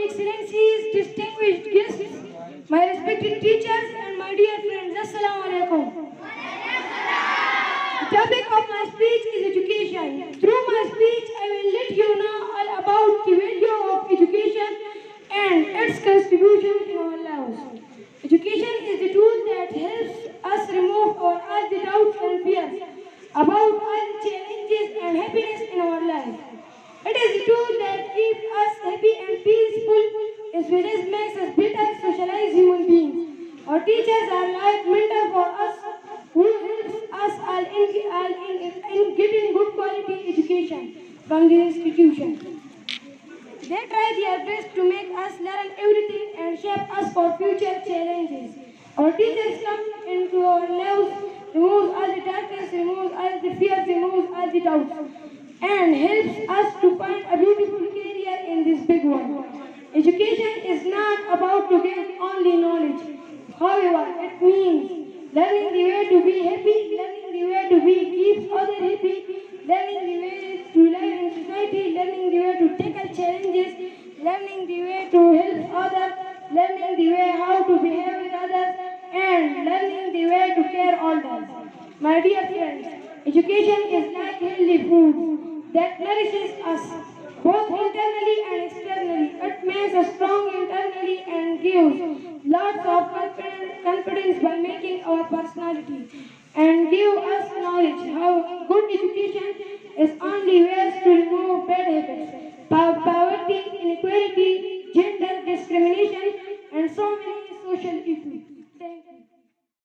Excellencies, distinguished guests, my respected teachers and my dear friends, Assalamu alaikum. The topic of my speech is education. Through my speech, I will let you know all about the value of education and its contribution in our lives. Education is the tool that helps us remove all the doubts and fears about all the challenges and happiness in our life. It is the tool that keeps us happy and peaceful as well as makes us better socialized human beings. Our teachers are like mentors for us who helps us all in getting good quality education from the institution. They try their best to make us learn everything and shape us for future challenges. Our teachers come into our lives, removes all the darkness, removes all the fears, removes all the doubts, and helps us to find a beautiful career in this big world. Education is not about to gain only knowledge. However, it means learning the way to be happy, learning the way to be keeps others happy, learning the way to live in society, learning the way to tackle challenges, learning the way to help others, learning the way how to behave with others, and learning the way to care others. My dear friends, education is like healthy food that nourishes us both internally and externally. It makes us strong internally and gives lots of confidence by making our personality and give us knowledge how good education is only ways to remove bad habits, poverty, inequality, gender discrimination, and so many social issues. Thank you.